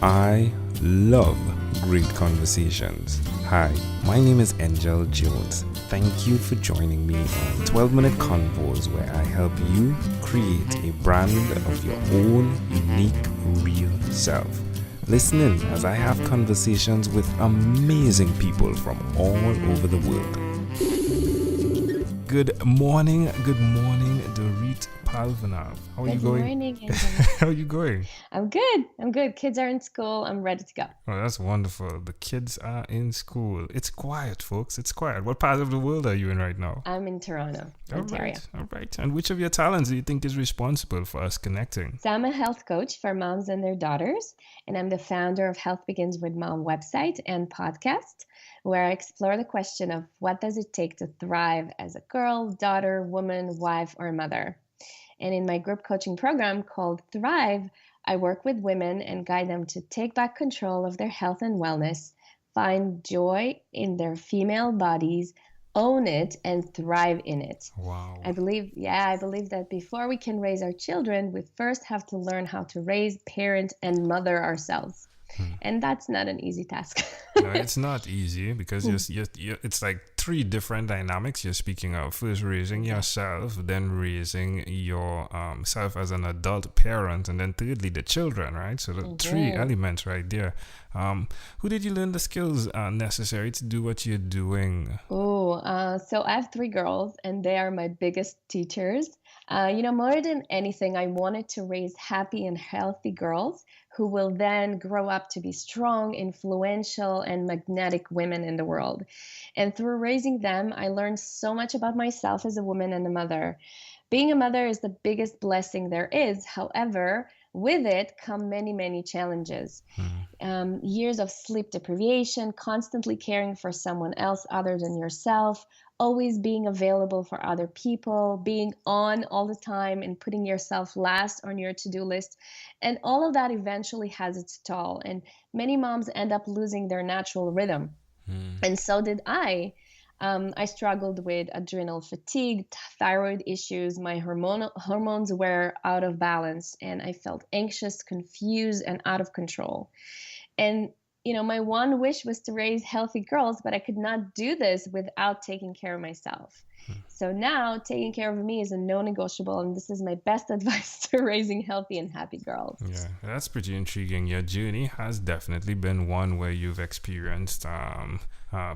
I love great conversations. Hi, my name is Angel Jones. Thank you for joining me on 12-minute convos where I help you create a brand of your own unique, real self. Listen in as I have conversations with amazing people from all over the world. Good morning, Dorit Palvanov. How are you going? Good morning, Angel. How are you going? I'm good. Kids are in school. I'm ready to go. Oh, that's wonderful. The kids are in school. It's quiet, folks. It's quiet. What part of the world are you in right now? I'm in Toronto, Ontario. All right. And which of your talents do you think is responsible for us connecting? So I'm a health coach for moms and their daughters, and I'm the founder of Health Begins with Mom website and podcast, where I explore the question of what does it take to thrive as a girl, daughter, woman, wife, or mother. And in my group coaching program called Thrive, I work with women and guide them to take back control of their health and wellness, find joy in their female bodies, own it, and thrive in it. Wow. I believe that before we can raise our children, we first have to learn how to raise, parent, and mother ourselves. And that's not an easy task. No, it's not easy because it's like three different dynamics you're speaking of. First, raising yourself, then raising your self as an adult parent, and then thirdly, the children, right? So the three elements right there. Who did you learn the skills necessary to do what you're doing? So I have three girls, and they are my biggest teachers. More than anything, I wanted to raise happy and healthy girls who will then grow up to be strong, influential, and magnetic women in the world. And through raising them, I learned so much about myself as a woman and a mother. Being a mother is the biggest blessing there is. However, with it come many, many challenges. Years of sleep deprivation, constantly caring for someone else other than yourself, always being available for other people, being on all the time and putting yourself last on your to-do list. And all of that eventually has its toll. And many moms end up losing their natural rhythm. And so did I. I struggled with adrenal fatigue, thyroid issues. My hormones were out of balance, and I felt anxious, confused, and out of control. And my one wish was to raise healthy girls, but I could not do this without taking care of myself. So now taking care of me is a non-negotiable, and this is my best advice to raising healthy and happy girls. Yeah, that's pretty intriguing. Your journey has definitely been one where you've experienced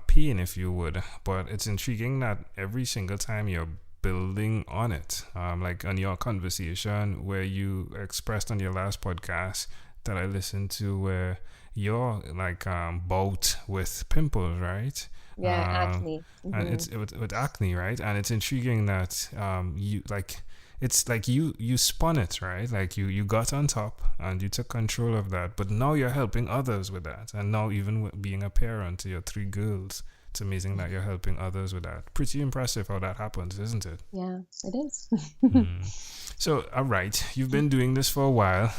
pain, if you would, but it's intriguing that every single time you're building on it, like on your conversation where you expressed on your last podcast that I listened to, where you're like bout with pimples, right? Yeah, acne. And it's with acne, right? And it's intriguing that you spun it, right? Like you got on top and you took control of that, but now you're helping others with that. And now even with being a parent to your three girls, it's amazing that you're helping others with that. Pretty impressive how that happens, isn't it? Yeah, it is. So, all right, you've been doing this for a while.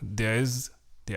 There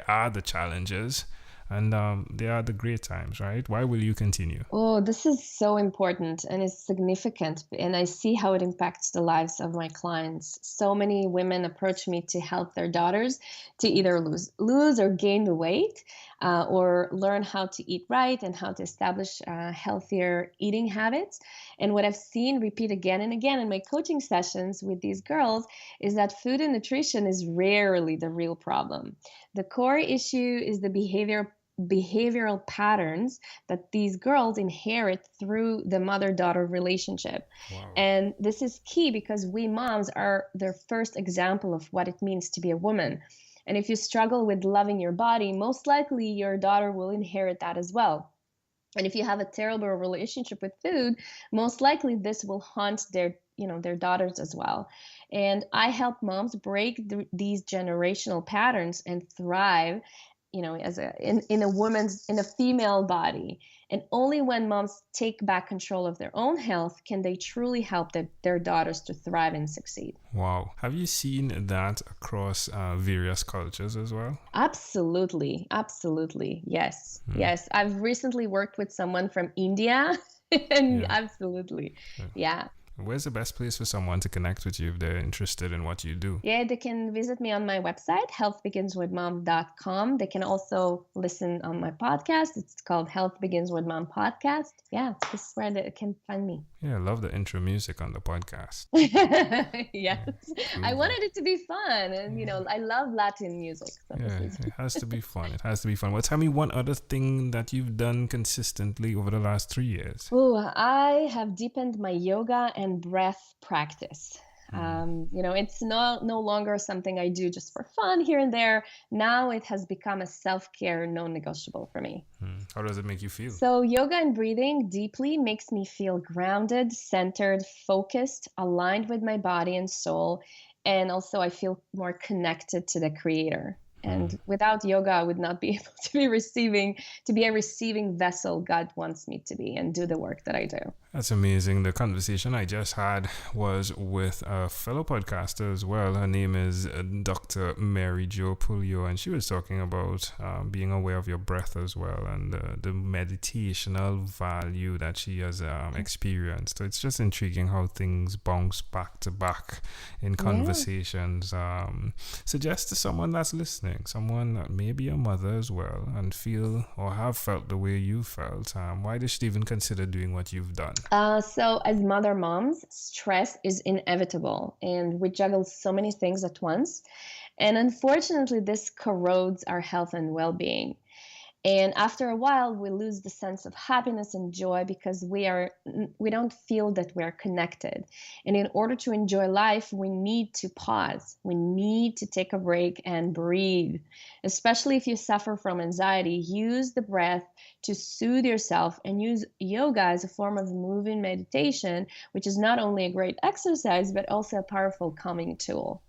are the challenges, and there are the great times, right? Why will you continue? Oh, this is so important and it's significant. And I see how it impacts the lives of my clients. So many women approach me to help their daughters to either lose or gain the weight, or learn how to eat right and how to establish healthier eating habits. And what I've seen repeat again and again in my coaching sessions with these girls is that food and nutrition is rarely the real problem. The core issue is the behavioral patterns that these girls inherit through the mother-daughter relationship. Wow. And this is key because we moms are their first example of what it means to be a woman. And if you struggle with loving your body, most likely your daughter will inherit that as well. And if you have a terrible relationship with food, most likely this will haunt their daughters as well. And I help moms break these generational patterns and thrive as in a female body. And only when moms take back control of their own health can they truly help their daughters to thrive and succeed. Wow. Have you seen that across various cultures as well? Absolutely. Yes. Yes. I've recently worked with someone from India and absolutely. Yeah. Where's the best place for someone to connect with you if they're interested in what you do? Yeah, they can visit me on my website, healthbeginswithmom.com. They can also listen on my podcast. It's called Health Begins with Mom Podcast. Yeah, this is where they can find me. Yeah, I love the intro music on the podcast. Yes. I wanted it to be fun. And, I love Latin music. So it has to be fun. It has to be fun. Well, tell me one other thing that you've done consistently over the last 3 years. Oh, I have deepened my yoga and breath practice. It's no longer something I do just for fun here and there. Now it has become a self-care non-negotiable for me. How does it make you feel? So yoga and breathing deeply makes me feel grounded, centered, focused, aligned with my body and soul. And also I feel more connected to the creator. And without yoga, I would not be able to be a receiving vessel God wants me to be and do the work that I do. That's amazing. The conversation I just had was with a fellow podcaster as well. Her name is Dr. Mary Jo Pulio, and she was talking about being aware of your breath as well and the meditational value that she has experienced. So it's just intriguing how things bounce back to back in conversations. Suggest to someone that's listening, someone that may be a mother as well and feel or have felt the way you felt, why they should even consider doing what you've done. So as moms, stress is inevitable and we juggle so many things at once. And unfortunately, this corrodes our health and well-being. And after a while, we lose the sense of happiness and joy because we don't feel that we're connected. And in order to enjoy life, we need to pause. We need to take a break and breathe. Especially if you suffer from anxiety, use the breath to soothe yourself and use yoga as a form of moving meditation, which is not only a great exercise, but also a powerful calming tool.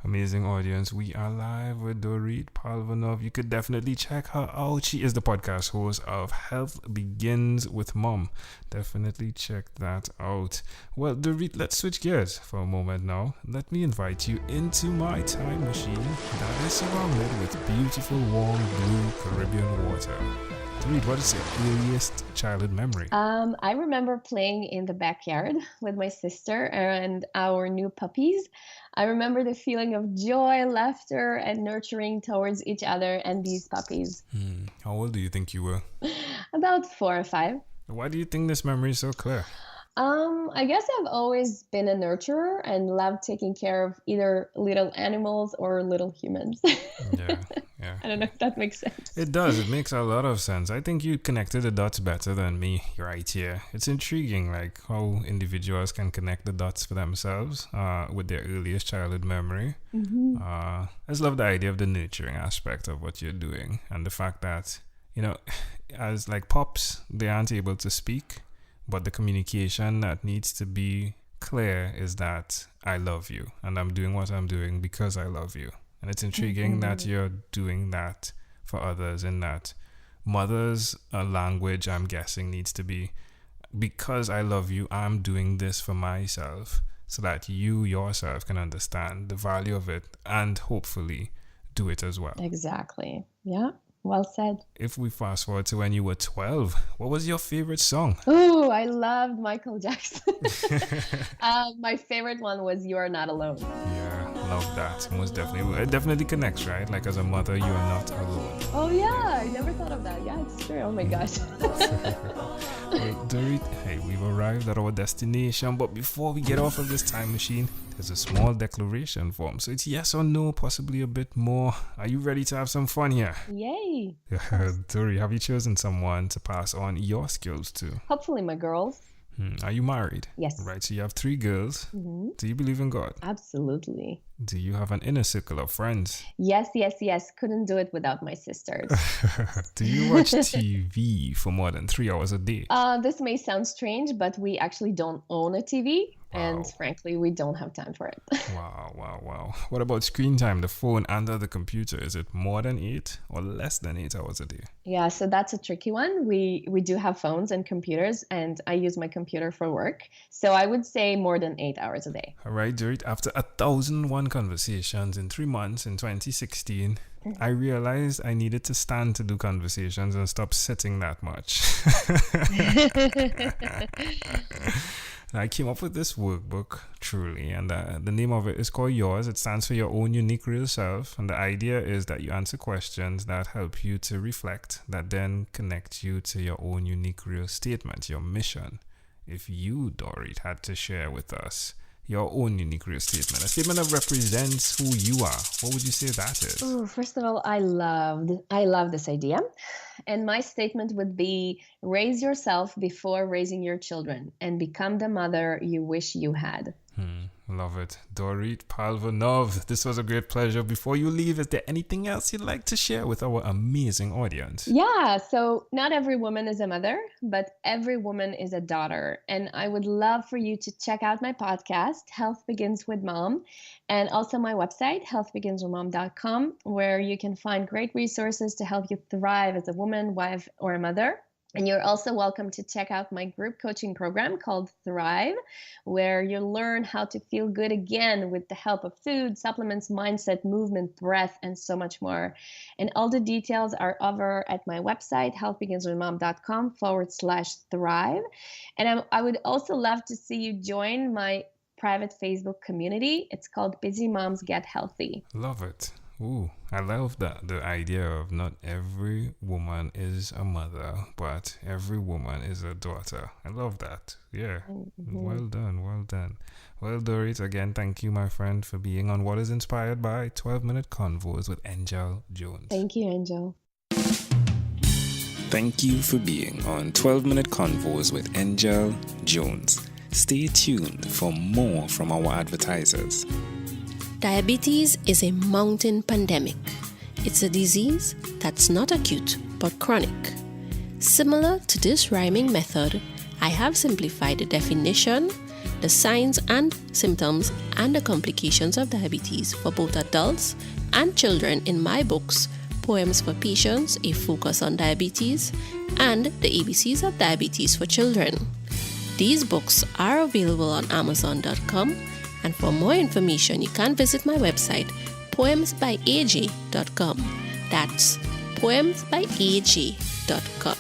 Amazing audience. We are live with Dorit Palvanov. You could definitely check her out. She is the podcast host of Health Begins with Mom. Definitely check that out. Well, Dorit, let's switch gears for a moment now. Let me invite you into my time machine that is surrounded with beautiful, warm, blue Caribbean water. Dorit, what is your earliest childhood memory? I remember playing in the backyard with my sister and our new puppies. I remember the feeling of joy, laughter, and nurturing towards each other and these puppies. How old do you think you were? About 4 or 5. Why do you think this memory is so clear? I guess I've always been a nurturer and loved taking care of either little animals or little humans. Yeah. I don't know if that makes sense. It does. It makes a lot of sense. I think you connected the dots better than me right here. It's intriguing, like how individuals can connect the dots for themselves with their earliest childhood memory. I just love the idea of the nurturing aspect of what you're doing and the fact that, as like pops, they aren't able to speak. But the communication that needs to be clear is that I love you and I'm doing what I'm doing because I love you. And it's intriguing that you're doing that for others and that mother's language, I'm guessing, needs to be because I love you, I'm doing this for myself so that you yourself can understand the value of it and hopefully do it as well. Exactly. Yeah. Well said. If we fast forward to when you were 12, what was your favorite song? Oh, I loved Michael Jackson. My favorite one was You Are Not Alone. Yeah, love that. Most definitely. It definitely connects, right? Like as a mother, you are not alone. Oh, yeah. I never thought of that. Yeah, it's true. Oh, my gosh. Well, Dorit, hey, we've arrived at our destination. But before we get off of this time machine, there's a small declaration form. So it's yes or no, possibly a bit more. Are you ready to have some fun here? Yay. Dorit, have you chosen someone to pass on your skills to? Hopefully my girls. Are you married? Yes. Right, so you have 3 girls. Do you believe in God? Absolutely. Do you have an inner circle of friends? Yes. Couldn't do it without my sisters. Do you watch TV for more than 3 hours a day? This may sound strange, but we actually don't own a TV. Wow. And frankly, we don't have time for it. Wow. What about screen time, the phone and the computer? Is it more than 8 or less than 8 hours a day? Yeah, so that's a tricky one. We do have phones and computers, and I use my computer for work. So I would say more than 8 hours a day. All right, Dorit, after 1,001 conversations in 3 months in 2016, I realized I needed to stand to do conversations and stop sitting that much. I came up with this workbook, truly, and the name of it is called Yours. It stands for Your Own Unique Real Self, and the idea is that you answer questions that help you to reflect, that then connect you to your own unique real statement, your mission. If you, Dorit, had to share with us your own unique real statement, a statement that represents who you are, what would you say that is? Oh, first of all, I love this idea. And my statement would be raise yourself before raising your children and become the mother you wish you had. Love it. Dorit Palvanov, this was a great pleasure. Before you leave, is there anything else you'd like to share with our amazing audience? Yeah, so not every woman is a mother, but every woman is a daughter. And I would love for you to check out my podcast, Health Begins with Mom, and also my website, healthbeginswithmom.com, where you can find great resources to help you thrive as a woman, wife, or a mother. And you're also welcome to check out my group coaching program called Thrive, where you'll learn how to feel good again with the help of food, supplements, mindset, movement, breath, and so much more. And all the details are over at my website, healthbeginswithmom.com/thrive. And I would also love to see you join my private Facebook community. It's called Busy Moms Get Healthy. Love it. Ooh, I love that. The idea of not every woman is a mother, but every woman is a daughter. I love that. Yeah. Mm-hmm. Well done. Well done. Well, Dorit, again, thank you, my friend, for being on what is inspired by 12-Minute Convos with Angel Jones. Thank you, Angel. Thank you for being on 12-Minute Convos with Angel Jones. Stay tuned for more from our advertisers. Diabetes is a mountain pandemic. It's a disease that's not acute but chronic. Similar to this rhyming method, I have simplified the definition, the signs and symptoms, and the complications of diabetes for both adults and children in my books, Poems for Patients, A Focus on Diabetes, and The ABCs of Diabetes for Children. These books are available on Amazon.com. And for more information, you can visit my website, poemsbyaj.com. That's poemsbyaj.com.